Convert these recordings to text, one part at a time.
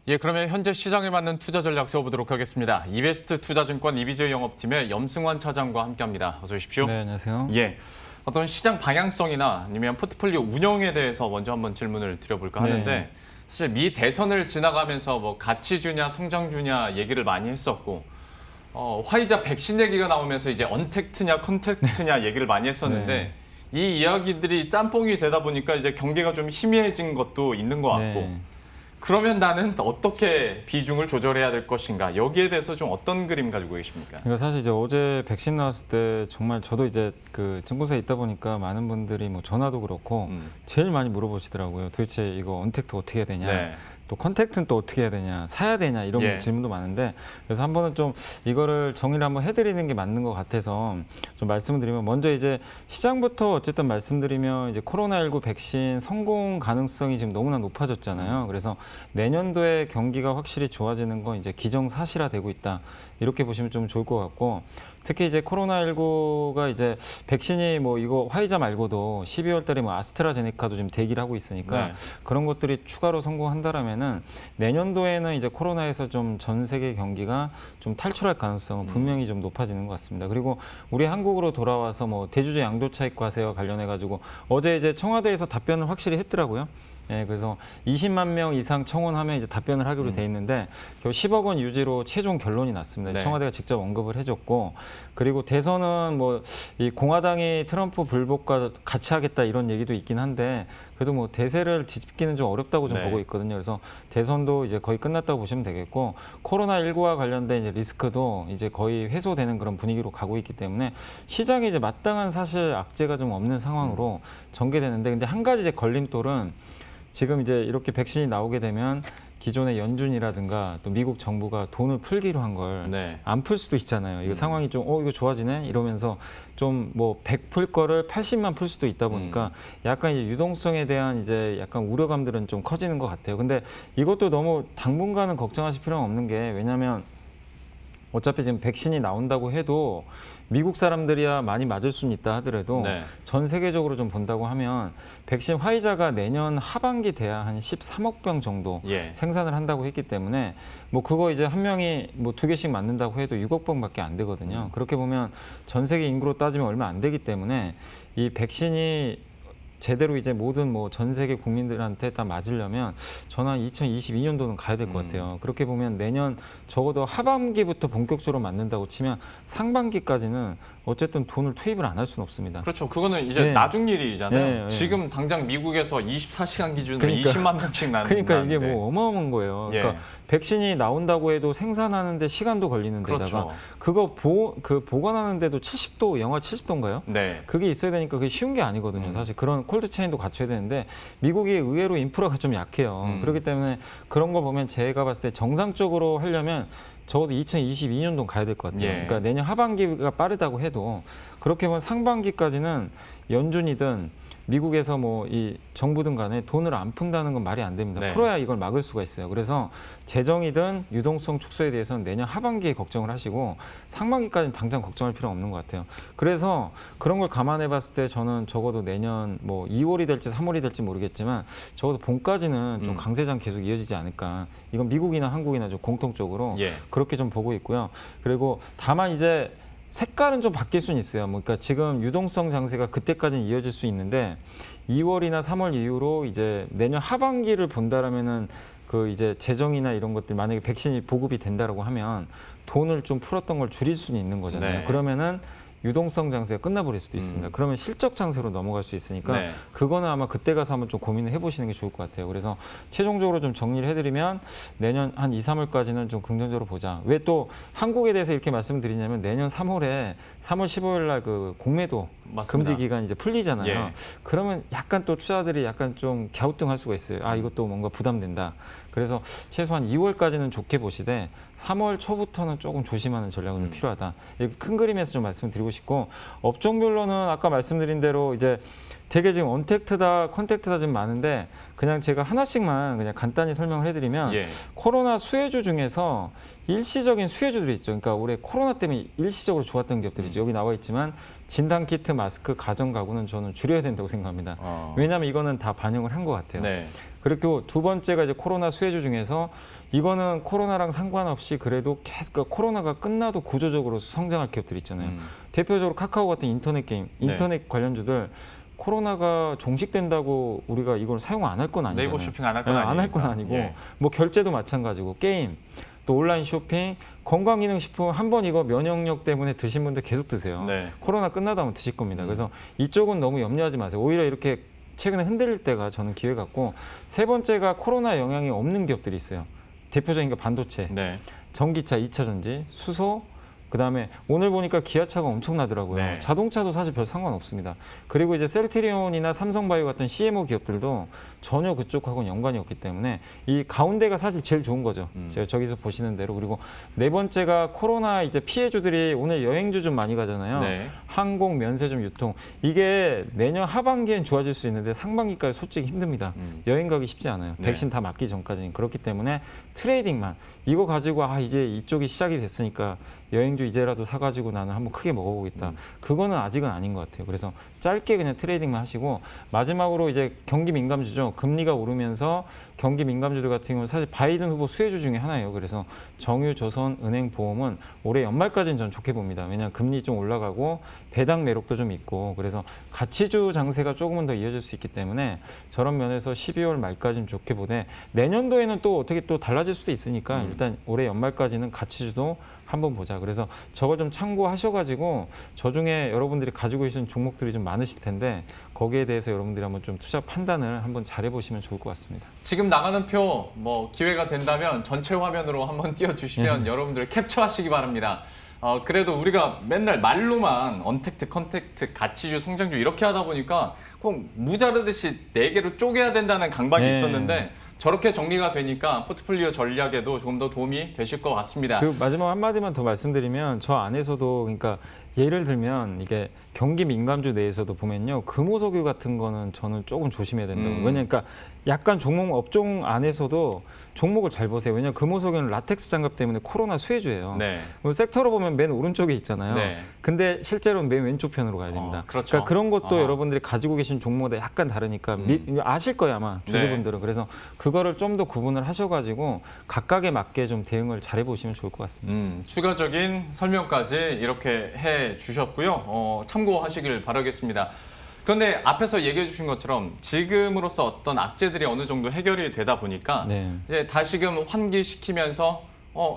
예, 그러면 현재 시장에 맞는 투자 전략 세워보도록 하겠습니다. 이베스트 투자증권 이비제 영업팀의 염승환 차장과 함께합니다. 어서 오십시오. 네, 안녕하세요. 예, 어떤 시장 방향성이나 아니면 포트폴리오 운영에 대해서 먼저 한번 질문을 드려볼까 하는데 네. 사실 미 대선을 지나가면서 뭐 가치주냐 성장주냐 얘기를 많이 했었고 화이자 백신 얘기가 나오면서 이제 언택트냐 컨택트냐 얘기를 많이 했었는데 이 이야기들이 짬뽕이 되다 보니까 이제 경계가 좀 희미해진 것도 있는 것 같고 네. 그러면 나는 어떻게 비중을 조절해야 될 것인가 여기에 대해서 좀 어떤 그림 가지고 계십니까? 그러니까 사실 이제 어제 백신 나왔을 때 정말 저도 이제 그 증권사에 있다 보니까 많은 분들이 뭐 전화도 그렇고 제일 많이 물어보시더라고요. 도대체 이거 언택트 어떻게 해야 되냐? 네. 또 컨택트는 또 어떻게 해야 되냐, 사야 되냐 이런 예. 질문도 많은데 그래서 한 번은 좀 이거를 정리를 한번 해드리는 게 맞는 것 같아서 좀 말씀을 드리면 먼저 이제 시장부터 어쨌든 말씀드리면 이제 코로나19 백신 성공 가능성이 지금 너무나 높아졌잖아요. 그래서 내년도에 경기가 확실히 좋아지는 건 이제 기정사실화되고 있다 이렇게 보시면 좀 좋을 것 같고. 특히 이제 코로나19가 이제 백신이 뭐 이거 화이자 말고도 12월 달에 뭐 아스트라제네카도 지금 대기를 하고 있으니까 네. 그런 것들이 추가로 성공한다라면은 내년도에는 이제 코로나에서 좀 전 세계 경기가 좀 탈출할 가능성은 분명히 좀 높아지는 것 같습니다. 그리고 우리 한국으로 돌아와서 뭐 대주주 양도 차익 과세와 관련해 가지고 어제 이제 청와대에서 답변을 확실히 했더라고요. 예, 그래서 20만 명 이상 청원하면 이제 답변을 하기로 돼 있는데 겨우 10억 원 유지로 최종 결론이 났습니다. 네. 청와대가 직접 언급을 해줬고 그리고 대선은 뭐 이 공화당이 트럼프 불복과 같이 하겠다 이런 얘기도 있긴 한데 그래도 뭐 대세를 뒤집기는 좀 어렵다고 좀 네. 보고 있거든요. 그래서 대선도 이제 거의 끝났다고 보시면 되겠고 코로나19와 관련된 이제 리스크도 이제 거의 해소되는 그런 분위기로 가고 있기 때문에 시장이 이제 마땅한 사실 악재가 좀 없는 상황으로 전개되는데 근데 한 가지 이제 걸림돌은 지금 이제 이렇게 백신이 나오게 되면 기존의 연준이라든가 또 미국 정부가 돈을 풀기로 한 걸 안 풀 네. 수도 있잖아요. 이거 상황이 좀 이거 좋아지네 이러면서 좀 뭐 100 풀 거를 80만 풀 수도 있다 보니까 약간 이제 유동성에 대한 이제 약간 우려감들은 좀 커지는 것 같아요. 근데 이것도 너무 당분간은 걱정하실 필요는 없는 게 왜냐하면 어차피 지금 백신이 나온다고 해도 미국 사람들이야 많이 맞을 수는 있다 하더라도 네. 전 세계적으로 좀 본다고 하면 백신 화이자가 내년 하반기 돼야 한 13억 병 정도 예. 생산을 한다고 했기 때문에 뭐 그거 이제 한 명이 뭐 2개씩 맞는다고 해도 6억 병밖에 안 되거든요. 그렇게 보면 전 세계 인구로 따지면 얼마 안 되기 때문에 이 백신이 제대로 이제 모든 뭐 전 세계 국민들한테 다 맞으려면 저는 한 2022년도는 가야 될 것 같아요. 그렇게 보면 내년 적어도 하반기부터 본격적으로 맞는다고 치면 상반기까지는 어쨌든 돈을 투입을 안 할 수는 없습니다. 그렇죠. 그거는 이제 네. 나중 일이잖아요. 네, 네. 지금 당장 미국에서 24시간 기준으로 그러니까. 20만 명씩 나는데. 그러니까 이게 뭐 어마어마한 거예요. 예. 그러니까 백신이 나온다고 해도 생산하는데 시간도 걸리는 데다가 그렇죠. 그거 보관하는데도 70도, 영하 70도인가요? 네. 그게 있어야 되니까 그게 쉬운 게 아니거든요. 사실 그런 콜드체인도 갖춰야 되는데 미국이 의외로 인프라가 좀 약해요. 그렇기 때문에 그런 거 보면 제가 봤을 때 정상적으로 하려면 적어도 2022년도 가야 될 것 같아요. 예. 그러니까 내년 하반기가 빠르다고 해도 그렇게 보면 상반기까지는 연준이든 미국에서 뭐 이 정부든 간에 돈을 안 푼다는 건 말이 안 됩니다. 네. 풀어야 이걸 막을 수가 있어요. 그래서 재정이든 유동성 축소에 대해서는 내년 하반기에 걱정을 하시고 상반기까지는 당장 걱정할 필요는 없는 것 같아요. 그래서 그런 걸 감안해 봤을 때 저는 적어도 내년 뭐 2월이 될지 3월이 될지 모르겠지만 적어도 봄까지는 좀 강세장 계속 이어지지 않을까. 이건 미국이나 한국이나 좀 공통적으로 예. 그렇게 좀 보고 있고요. 그리고 다만 이제 색깔은 좀 바뀔 수는 있어요. 뭐 그러니까 지금 유동성 장세가 그때까지는 이어질 수 있는데 2월이나 3월 이후로 이제 내년 하반기를 본다라면은 그 이제 재정이나 이런 것들 만약에 백신이 보급이 된다라고 하면 돈을 좀 풀었던 걸 줄일 수는 있는 거잖아요. 네. 그러면은 유동성 장세가 끝나버릴 수도 있습니다. 그러면 실적 장세로 넘어갈 수 있으니까 네. 그거는 아마 그때 가서 한번 좀 고민을 해보시는 게 좋을 것 같아요. 그래서 최종적으로 좀 정리를 해드리면 내년 한 2, 3월까지는 좀 긍정적으로 보자. 왜 또 한국에 대해서 이렇게 말씀드리냐면 내년 3월에 3월 15일 날 그 공매도 맞습니다. 금지 기간 이제 풀리잖아요. 예. 그러면 약간 또 투자들이 약간 좀 갸우뚱할 수가 있어요. 아 이것도 뭔가 부담된다. 그래서 최소한 2월까지는 좋게 보시되 3월 초부터는 조금 조심하는 전략은 좀 필요하다. 이렇게 큰 그림에서 좀 말씀드리고 싶고 업종별로는 아까 말씀드린 대로 이제 되게 지금 언택트다, 컨택트다 좀 많은데 그냥 제가 하나씩만 그냥 간단히 설명을 해드리면 예. 코로나 수혜주 중에서 일시적인 수혜주들이 있죠. 그러니까 올해 코로나 때문에 일시적으로 좋았던 기업들이죠. 여기 나와 있지만 진단키트, 마스크, 가전가구는 저는 줄여야 된다고 생각합니다. 왜냐하면 이거는 다 반영을 한 것 같아요. 네. 그리고 두 번째가 이제 코로나 수혜주 중에서 이거는 코로나랑 상관없이 그래도 계속 그러니까 코로나가 끝나도 구조적으로 성장할 기업들이 있잖아요. 대표적으로 카카오 같은 인터넷 게임, 인터넷 관련주들 코로나가 종식된다고 우리가 이걸 사용 안 할 건 아니잖아요. 네이버 쇼핑 안 할 건 아니니까. 안 할 건 아니고 예. 뭐 결제도 마찬가지고 게임 또 온라인 쇼핑, 건강기능식품 한 번 이거 면역력 때문에 드신 분들 계속 드세요. 네. 코로나 끝나다 하면 드실 겁니다. 그래서 이쪽은 너무 염려하지 마세요. 오히려 이렇게 최근에 흔들릴 때가 저는 기회 같고 세 번째가 코로나 영향이 없는 기업들이 있어요. 대표적인 게 반도체, 네. 전기차, 2차 전지, 수소, 그다음에 오늘 보니까 기아차가 엄청나더라고요. 네. 자동차도 사실 별 상관없습니다. 그리고 이제 셀트리온이나 삼성바이오 같은 CMO 기업들도 전혀 그쪽하고는 연관이 없기 때문에 이 가운데가 사실 제일 좋은 거죠. 제가 저기서 보시는 대로. 그리고 네 번째가 코로나 이제 피해주들이 오늘 여행주 좀 많이 가잖아요. 네. 항공, 면세점, 유통. 이게 내년 하반기엔 좋아질 수 있는데 상반기까지 솔직히 힘듭니다. 여행 가기 쉽지 않아요. 네. 백신 다 맞기 전까지는. 그렇기 때문에 트레이딩만. 이거 가지고 이제 이쪽이 시작이 됐으니까 여행주 이제라도 사가지고 나는 한번 크게 먹어보겠다. 그거는 아직은 아닌 것 같아요. 그래서 짧게 그냥 트레이딩만 하시고 마지막으로 이제 경기 민감주죠. 금리가 오르면서 경기 민감주들 같은 경우는 사실 바이든 후보 수혜주 중에 하나예요. 그래서 정유, 조선, 은행, 보험은 올해 연말까지는 전 좋게 봅니다. 왜냐하면 금리 좀 올라가고 배당 매력도 좀 있고 그래서 가치주 장세가 조금은 더 이어질 수 있기 때문에 저런 면에서 12월 말까지는 좋게 보되 내년도에는 또 어떻게 또 달라질 수도 있으니까 일단 올해 연말까지는 가치주도 한번 보자. 그래서 저거 좀 참고하셔가지고 저 중에 여러분들이 가지고 계신 종목들이 좀 많으실 텐데 거기에 대해서 여러분들이 한번 좀 투자 판단을 한번 잘해보시면 좋을 것 같습니다. 지금 나가는 표 뭐 기회가 된다면 전체 화면으로 한번 띄워주시면 여러분들 캡처하시기 바랍니다. 그래도 우리가 맨날 말로만 언택트, 컨택트, 가치주, 성장주 이렇게 하다 보니까 꼭 무자르듯이 4개로 쪼개야 된다는 강박이 네. 있었는데 저렇게 정리가 되니까 포트폴리오 전략에도 조금 더 도움이 되실 것 같습니다. 그리고 마지막 한마디만 더 말씀드리면 저 안에서도 그러니까 예를 들면 이게 경기 민감주 내에서도 보면요 금호석유 같은 거는 저는 조금 조심해야 된다고. 왜냐면 그러니까 약간 종목 업종 안에서도 종목을 잘 보세요. 왜냐면 금호석유는 라텍스 장갑 때문에 코로나 수혜주예요. 네. 섹터로 보면 맨 오른쪽에 있잖아요. 네. 근데 실제로는 맨 왼쪽 편으로 가야 됩니다. 그렇죠. 그러니까 그런 것도 아하. 여러분들이 가지고 계신 종목마다 약간 다르니까 아실 거예요 아마 주주분들은. 그래서 그거를 좀 더 구분을 하셔가지고 각각에 맞게 좀 대응을 잘 해보시면 좋을 것 같습니다. 추가적인 설명까지 이렇게 해 주셨고요. 참고하시길 바라겠습니다. 그런데 앞에서 얘기해 주신 것처럼 지금으로서 어떤 악재들이 어느 정도 해결이 되다 보니까 네. 이제 다시금 환기시키면서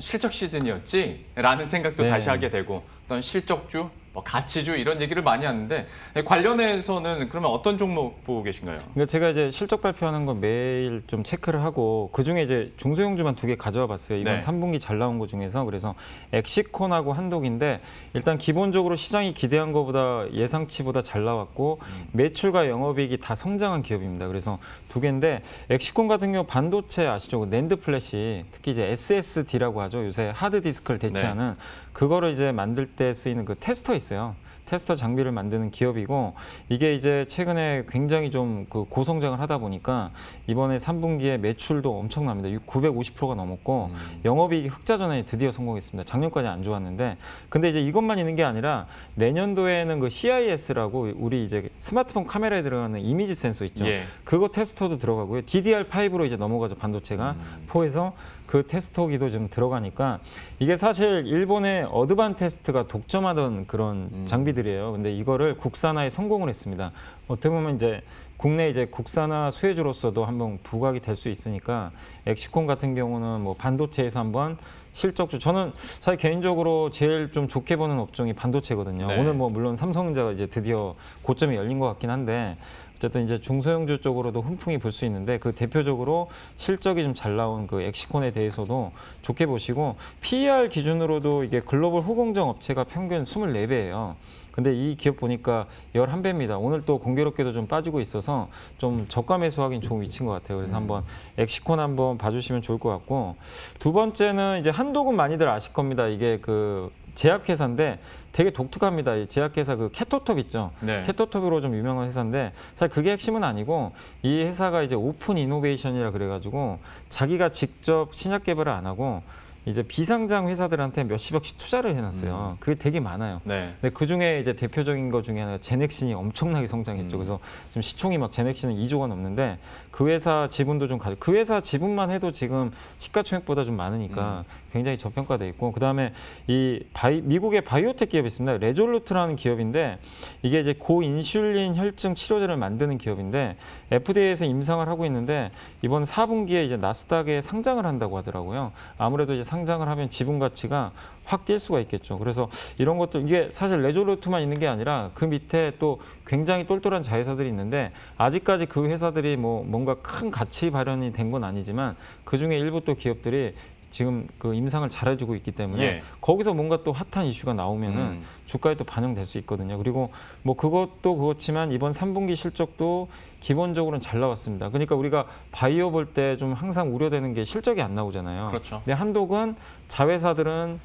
실적 시즌이었지? 라는 생각도 네. 다시 하게 되고 어떤 실적주, 뭐 가치주 이런 얘기를 많이 하는데 관련해서는 그러면 어떤 종목 보고 계신가요? 그러니까 제가 이제 실적 발표하는 거 매일 좀 체크를 하고 그 중에 이제 중소형주만 2개 가져와 봤어요. 이번 네. 3분기 잘 나온 거 중에서. 그래서 엑시콘하고 한독인데 일단 기본적으로 시장이 기대한 것보다 예상치보다 잘 나왔고 매출과 영업이익이 다 성장한 기업입니다. 그래서 2개인데 엑시콘 같은 경우 반도체 아시죠? 낸드 플래시 특히 이제 SSD라고 하죠. 요새 하드 디스크를 대체하는 그거를 이제 만들 때 쓰이는 그 테스터 있어요. 테스터 장비를 만드는 기업이고 이게 이제 최근에 굉장히 좀 그 고성장을 하다 보니까 이번에 3분기에 매출도 엄청납니다. 950%가 넘었고 영업이익이 흑자 전환에 드디어 성공했습니다. 작년까지 안 좋았는데 근데 이제 이것만 있는 게 아니라 내년도에는 그 CIS라고 우리 이제 스마트폰 카메라에 들어가는 이미지 센서 있죠. 예. 그거 테스터도 들어가고요. DDR5로 이제 넘어가죠. 반도체가 4에서 그 테스터기도 좀 들어가니까 이게 사실 일본의 어드반테스트가 독점하던 그런 장비들이에요. 근데 이거를 국산화에 성공을 했습니다. 어떻게 보면 이제 국내 이제 국산화 수혜주로서도 한번 부각이 될 수 있으니까 엑시콘 같은 경우는 뭐 반도체에서 한번 실적주 저는 사실 개인적으로 제일 좀 좋게 보는 업종이 반도체거든요. 네. 오늘 뭐 물론 삼성전자가 이제 드디어 고점이 열린 것 같긴 한데 어쨌든 이제 중소형주 쪽으로도 훈풍이 불 수 있는데 그 대표적으로 실적이 좀 잘 나온 그 엑시콘에 대해서도 좋게 보시고 PER 기준으로도 이게 글로벌 후공정 업체가 평균 24배예요. 근데 이 기업 보니까 11배입니다. 오늘 또 공교롭게도 좀 빠지고 있어서 좀 저가 매수하기는 좋은 위치인 것 같아요. 그래서 한번 엑시콘 한번 봐주시면 좋을 것 같고 두 번째는 이제 한독은 많이들 아실 겁니다. 이게 그 제약회사인데 되게 독특합니다. 이 제약회사 그 캐토톱 있죠. 네. 캐토톱으로 좀 유명한 회사인데 사실 그게 핵심은 아니고 이 회사가 이제 오픈 이노베이션이라 그래가지고 자기가 직접 신약 개발을 안 하고 이제 비상장 회사들한테 몇십억씩 투자를 해놨어요. 그게 되게 많아요. 네. 근데 그 중에 이제 대표적인 것 중에 하나가 제넥신이 엄청나게 성장했죠. 그래서 지금 시총이 막 제넥신은 2조가 넘는데 그 회사 지분도 좀 가지고 그 회사 지분만 해도 지금 시가총액보다 좀 많으니까 굉장히 저평가돼 있고 그다음에 이 미국의 바이오텍 기업이 있습니다. 레졸루트라는 기업인데 이게 이제 고인슐린 혈증 치료제를 만드는 기업인데 FDA에서 임상을 하고 있는데 이번 4분기에 이제 나스닥에 상장을 한다고 하더라고요. 아무래도 이제 상장을 하면 지분 가치가 확 뛸 수가 있겠죠. 그래서 이런 것들 이게 사실 레졸루트만 있는 게 아니라 그 밑에 또 굉장히 똘똘한 자회사들이 있는데 아직까지 그 회사들이 뭐 뭔가 큰 가치 발현이 된 건 아니지만 그 중에 일부 또 기업들이 지금 그 임상을 잘해주고 있기 때문에 예. 거기서 뭔가 또 핫한 이슈가 나오면은 주가에 또 반영될 수 있거든요. 그리고 뭐 그것도 그렇지만 이번 3분기 실적도 기본적으로는 잘 나왔습니다. 그러니까 우리가 바이오 볼 때 좀 항상 우려되는 게 실적이 안 나오잖아요. 그렇죠. 근데 한독은 자회사들은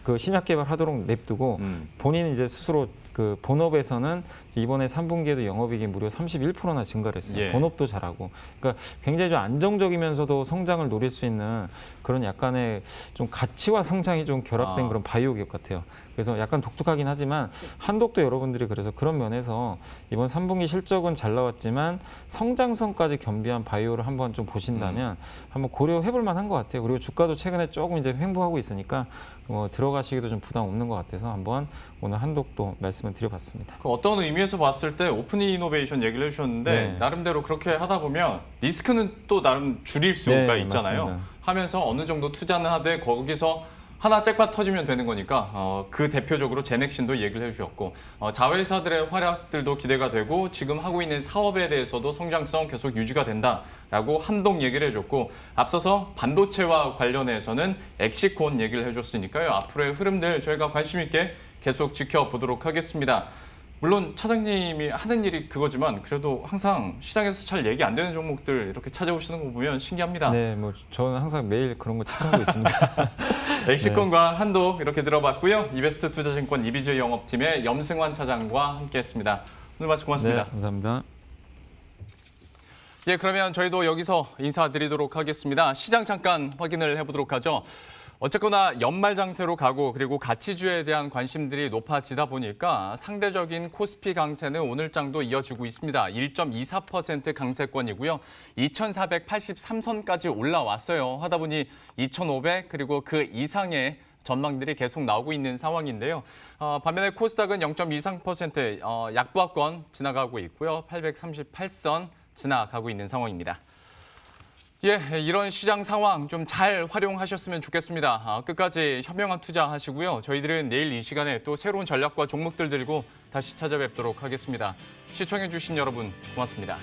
그 신약 개발하도록 냅두고 본인은 이제 스스로 그 본업에서는 이번에 3분기에도 영업이익이 무려 31%나 증가를 했어요. 예. 본업도 잘하고. 그러니까 굉장히 좀 안정적이면서도 성장을 노릴 수 있는 그런 약간의 좀 가치와 성장이 좀 결합된 그런 바이오 기업 같아요. 그래서 약간 독특하긴 하지만 한독도 여러분들이 그래서 그런 면에서 이번 3분기 실적은 잘 나왔지만 성장성까지 겸비한 바이오를 한번 좀 보신다면 한번 고려해 볼 만한 것 같아요. 그리고 주가도 최근에 조금 이제 횡보하고 있으니까 들어가시기도 좀 부담 없는 것 같아서 한번 오늘 한독도 말씀을 드려봤습니다. 그 어떤 의미에서 봤을 때 오픈 이노베이션 얘기를 해주셨는데 네. 나름대로 그렇게 하다 보면 리스크는 또 나름 줄일 수가 네, 있잖아요. 맞습니다. 하면서 어느 정도 투자는 하되 거기서 하나 잭팟 터지면 되는 거니까 그 대표적으로 제넥신도 얘기를 해주셨고 자회사들의 활약들도 기대가 되고 지금 하고 있는 사업에 대해서도 성장성 계속 유지가 된다라고 한독 얘기를 해줬고 앞서서 반도체와 관련해서는 엑시콘 얘기를 해줬으니까요. 앞으로의 흐름들 저희가 관심 있게 계속 지켜보도록 하겠습니다. 물론 차장님이 하는 일이 그거지만 그래도 항상 시장에서 잘 얘기 안 되는 종목들 이렇게 찾아오시는 거 보면 신기합니다. 네, 뭐 저는 항상 매일 그런 거 체크하고 있습니다. 엑시콘과 한독 이렇게 들어봤고요. 이베스트 투자증권 이비즈 영업팀의 염승환 차장과 함께했습니다. 오늘 말씀 고맙습니다. 네, 감사합니다. 예, 그러면 저희도 여기서 인사드리도록 하겠습니다. 시장 잠깐 확인을 해보도록 하죠. 어쨌거나 연말 장세로 가고 그리고 가치주에 대한 관심들이 높아지다 보니까 상대적인 코스피 강세는 오늘 장도 이어지고 있습니다. 1.24% 강세권이고요. 2,483선까지 올라왔어요. 하다 보니 2,500 그리고 그 이상의 전망들이 계속 나오고 있는 상황인데요. 반면에 코스닥은 0.23% 약보합권 지나가고 있고요. 838선 지나가고 있는 상황입니다. 예, 이런 시장 상황 좀 잘 활용하셨으면 좋겠습니다. 끝까지 현명한 투자하시고요. 저희들은 내일 이 시간에 또 새로운 전략과 종목들 들고 다시 찾아뵙도록 하겠습니다. 시청해주신 여러분 고맙습니다.